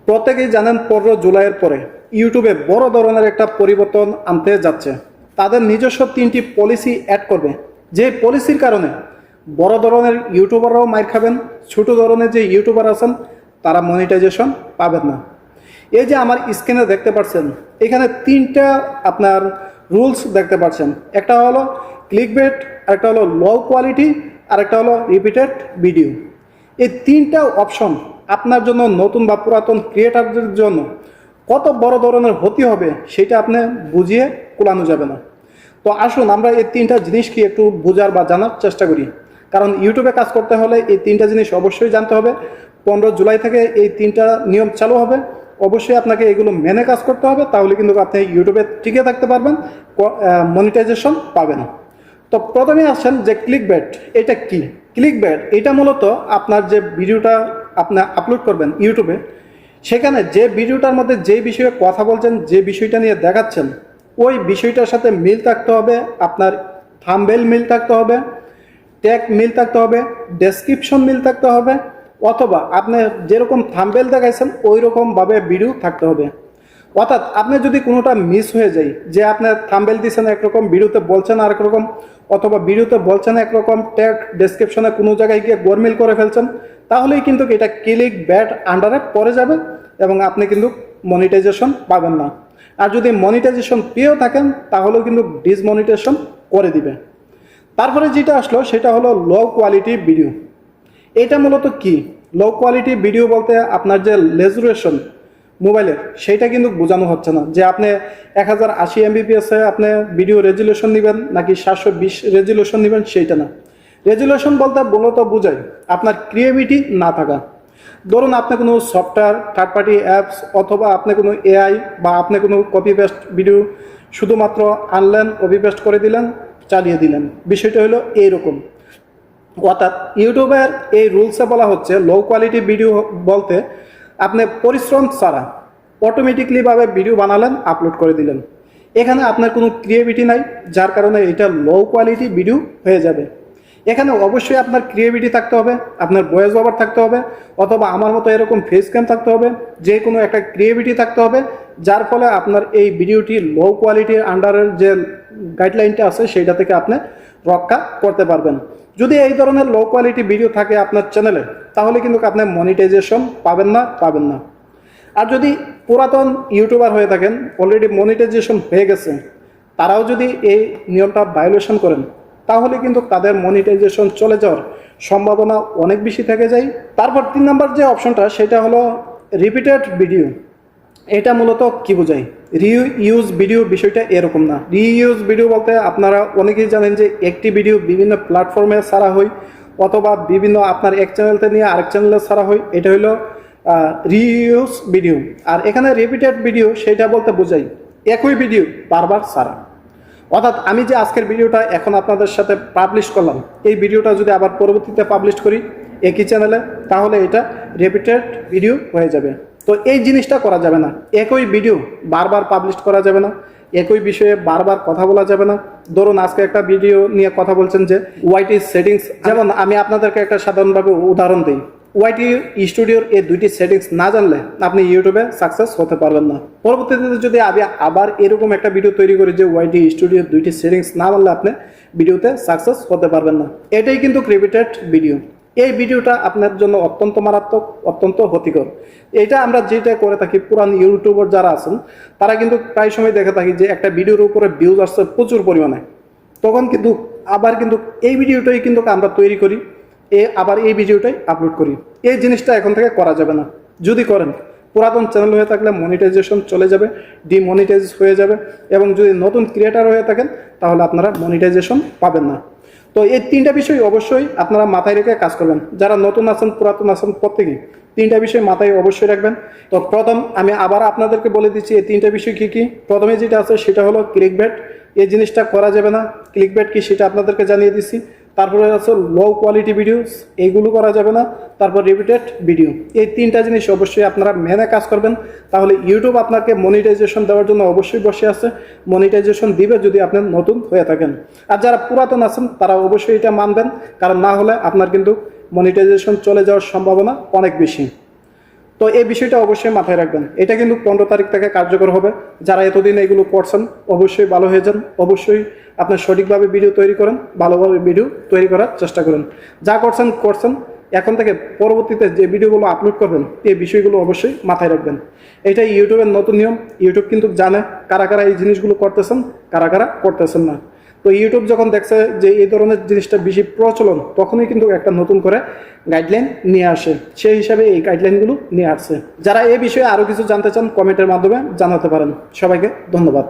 প্রত্যেকেই জানেন 15 জুলাইয়ের পরে ইউটিউবে বড় ধরনের একটা পরিবর্তন আনতে যাচ্ছে। তাদের নিজস্ব 3টি পলিসি অ্যাড করবে, যে পলিসির কারণে বড় ধরনের ইউটিউবাররাও মাইর খাবেন, ছোট ধরনের যে ইউটিউবার আছেন তারা মনিটাইজেশন পাবেন না। এই যে আমার স্ক্রিনে দেখতে পাচ্ছেন, এখানে 3টা আপনার রুলস দেখতে পাচ্ছেন। একটা হলো ক্লিকবেট, আরেকটা হলো লো কোয়ালিটি, আরেকটা হলো রিপিটেড ভিডিও। এই 3টা অপশন আপনার জন্য, নতুন বা পুরাতন ক্রিয়েটারদের জন্য কত বড় ধরনের ক্ষতি হবে সেটা আপনি বুঝিয়ে কুলানো যাবে না। তো আসুন আমরা এই 3টা জিনিস কি একটু বোঝার বা জানার চেষ্টা করি, কারণ ইউটিউবে কাজ করতে হলে এই 3টা জিনিস অবশ্যই জানতে হবে। 15 জুলাই থেকে এই 3টা নিয়ম চালু হবে, অবশ্যই আপনাকে এগুলো মেনে কাজ করতে হবে, তাহলে কিন্তু আপনি ইউটিউবে টিকে থাকতে পারবেন, মনিটাইজেশন পাবেন। তো প্রথমে আসেন যে ক্লিকবেট, এটা কি? ক্লিকবেট এটা মূলত আপনার যে ভিডিওটা আপনি আপলোড করবেন ইউটিউবে, সেখানে যে ভিডিওটার মধ্যে যে বিষয়ে কথা বলছেন, যে বিষয়টা নিয়ে দেখাচ্ছেন, ওই বিষয়টার সাথে মিল থাকতে হবে। আপনার থাম্বনেল মিল থাকতে হবে, ট্যাগ মিল থাকতে হবে, ডেসক্রিপশন মিল থাকতে হবে, অথবা আপনি যেরকম থাম্বনেল দেখাইছেন ওই রকমভাবে ভিডিও থাকতে হবে। অর্থাৎ আপনি যদি কোনোটা মিস হয়ে যায়, যে আপনার থাম্বনেল দিচ্ছেন একরকম, ভিডিওতে বলছেন আরেক রকম, অথবা ভিডিওতে বলছেন একরকম, ট্যাগ ডেসক্রিপশনে কোনো জায়গায় গিয়ে গোলমেল করে ফেলছেন, তাহলেই কিন্তু এটা ক্লিকবেট আন্ডারে পড়ে যাবে এবং আপনি কিন্তু মনিটাইজেশন পাবেন না। আর যদি মনিটাইজেশন পেয়েও থাকেন তাহলেও কিন্তু ডিসমনিটাইজেশন করে দিবে। তারপরে যেটা আসলো সেটা হলো লো কোয়ালিটি ভিডিও। এটা মূলত কি? লো কোয়ালিটি ভিডিও বলতে আপনার যে রেজুলেশন মোবাইলের, সেইটা কিন্তু বোঝানো হচ্ছে না যে আপনি 1080 MBPS আপনি ভিডিও রেজুলেশন নেবেন নাকি 720 রেজুলেশন নেবেন, সেইটা না। রেজুলেশন বলতে মূলত বোঝায় আপনার ক্রিয়েটিভিটি না থাকা। ধরুন আপনি কোনো সফটওয়্যার, থার্ড পার্টি অ্যাপস, অথবা আপনি কোনো এআই বা আপনি কোনো কপি পেস্ট ভিডিও শুধুমাত্র আনলেন, কপি পেস্ট করে দিলেন, চালিয়ে দিলেন, বিষয়টা হলো এইরকম। অর্থাৎ ইউটিউবের এই রুলসে বলা হচ্ছে লো কোয়ালিটি ভিডিও বলতে আপনি পরিশ্রম ছাড়া অটোমেটিকলিভাবে ভিডিও বানালেন, আপলোড করে দিলেন, এখানে আপনার কোনো ক্রিয়েটিভিটি নাই, যার কারণে এটা লো কোয়ালিটি ভিডিও হয়ে যাবে। এখানে অবশ্যই আপনার ক্রিয়েটিভিটি থাকতে হবে, আপনার ভয়েস ওভার থাকতে হবে, অথবা আমার মতো এরকম ফেস ক্যাম থাকতে হবে, যে কোনো একটা ক্রিয়েটিভিটি থাকতে হবে, যার ফলে আপনার এই ভিডিওটি লো কোয়ালিটির আন্ডারের যে গাইডলাইনটা আছে সেইটা থেকে আপনি রক্ষা করতে পারবেন। যদি এই ধরনের লো কোয়ালিটি ভিডিও থাকে আপনার চ্যানেলে, তাহলে কিন্তু আপনি মনিটাইজেশন পাবেন না। আর যদি পুরাতন ইউটিউবার হয়ে থাকেন, অলরেডি মনিটাইজেশন হয়ে গেছে, তারাও যদি এই নিয়মটা ভায়োলেশন করেন, তাহলে কিন্তু তাদের মনিটাইজেশন চলে যাওয়ার সম্ভাবনা অনেক বেশি থেকে যায়। তারপর 3 নম্বর যে অপশনটা সেটা হলো রিপিটেড ভিডিও। এটা মূলত কি বোঝায়? রিইউজ ভিডিও বিষয়টা এরকম না। রিইউজ ভিডিও বলতে আপনারা অনেকেই জানেন যে একটি ভিডিও বিভিন্ন প্ল্যাটফর্মে ছাড়া হয়, অথবা বিভিন্ন আপনার এক চ্যানেলতে নিয়ে আরেক চ্যানেলে ছাড়া হয়, এটা হলো রিইউজ ভিডিও। আর এখানে রিপিটেড ভিডিও সেটা বলতে বোঝায় একই ভিডিও বারবার ছাড়া। অর্থাৎ আমি যে আজকের ভিডিওটা এখন আপনাদের সাথে পাবলিশ করলাম, এই ভিডিওটা যদি আবার পরবর্তীতে পাবলিশ করি একই চ্যানেলে, তাহলে এটা রিপিটেড ভিডিও হয়ে যাবে। তো এই জিনিসটা করা যাবে না। একই ভিডিও বারবার পাবলিশ করা যাবে না, একই বিষয়ে বারবার কথা বলা যাবে না। ধরুন আজকে একটা ভিডিও নিয়ে কথা বলছেন যে ওয়াইটি সেটিংস, যেমন আমি আপনাদেরকে একটা সাধারণভাবে উদাহরণ দিই। ওয়াইটি স্টুডিওর এই 2টি সেটিংস না জানলে আপনি ইউটিউবে সাকসেস হতে পারবেন না। পরবর্তীতে যদি আমি আবার এরকম একটা ভিডিও তৈরি করি যে ওয়াইটি স্টুডিওর 2টি সেটিংস না জানলে আপনি ভিডিওতে সাকসেস হতে পারবেন না, এটাই কিন্তু রিপিটেড ভিডিও। এই ভিডিওটা আপনার জন্য অত্যন্ত মারাত্মক, অত্যন্ত ক্ষতিকর। এটা আমরা যেটা করে থাকি, পুরান ইউটিউবার যারা আছেন তারা কিন্তু প্রায় সময় দেখে থাকি যে একটা ভিডিওর উপরে ভিউজ আসছে প্রচুর পরিমাণে, তখন কিন্তু আবার কিন্তু এই ভিডিওটাই কিন্তু আমরা তৈরি করি, আবার এই ভিডিওটাই আপলোড করি। এই জিনিসটা এখন থেকে করা যাবে না। যদি করেন, পুরাতন চ্যানেল হয়ে থাকলে মনিটাইজেশন চলে যাবে, ডিমনিটাইজ হয়ে যাবে, এবং যদি নতুন ক্রিয়েটার হয়ে থাকেন তাহলে আপনারা মনিটাইজেশন পাবেন না। তো এই 3টা বিষয় অবশ্যই আপনারা মাথায় রেখে কাজ করবেন। যারা নতুন আছেন, পুরাতন আছেন, প্রত্যেকেই 3টা বিষয় মাথায় অবশ্যই রাখবেন। তো প্রথম আমি আবার আপনাদেরকে বলে দিচ্ছি এই 3টা বিষয় কী কী। প্রথমে যেটা আছে সেটা হলো ক্লিকবেট। এই জিনিসটা করা যাবে না। ক্লিকবেট কি সেটা আপনাদেরকে জানিয়ে দিচ্ছি। তারপরে আছে লো কোয়ালিটি ভিডিওস, এইগুলো করা যাবে না। তারপর রিপিটেড ভিডিও। এই 3টা জিনিস অবশ্যই আপনারা মেনে কাজ করবেন, তাহলে ইউটিউব আপনাকে মনিটাইজেশন দেওয়ার জন্য অবশ্যই বসে আছে। মনিটাইজেশন দিবে যদি আপনি নতুন হয়ে থাকেন। আর যারা পুরাতন আছেন তারা অবশ্যই এটা মানবেন, কারণ না হলে আপনার কিন্তু মনিটাইজেশন চলে যাওয়ার সম্ভাবনা অনেক বেশি। তো এই বিষয়টা অবশ্যই মাথায় রাখবেন। এটা কিন্তু 15 তারিখ থেকে কার্যকর হবে। যারা এতদিন এগুলো করছেন অবশ্যই ভালো হয়ে যান। অবশ্যই আপনার সঠিকভাবে ভিডিও তৈরি করেন, ভালোভাবে ভিডিও তৈরি করার চেষ্টা করেন। যা করছেন করছেন, এখন থেকে পরবর্তীতে যে ভিডিওগুলো আপলোড করবেন এই বিষয়গুলো অবশ্যই মাথায় রাখবেন। এটাই ইউটিউবের নতুন নিয়ম। ইউটিউব কিন্তু জানে কারা কারা এই জিনিসগুলো করতেছেন, কারা কারা করতেছেন না। তো ইউটিউব যখন দেখছে যে এই ধরনের জিনিসটা বেশি প্রচলন, তখনই কিন্তু একটা নতুন করে গাইডলাইন নিয়ে আসে। সেই হিসাবে এই গাইডলাইনগুলো নিয়ে আসছে। যারা এই বিষয়ে আরও কিছু জানতে চান কমেন্টের মাধ্যমে জানাতে পারেন। সবাইকে ধন্যবাদ।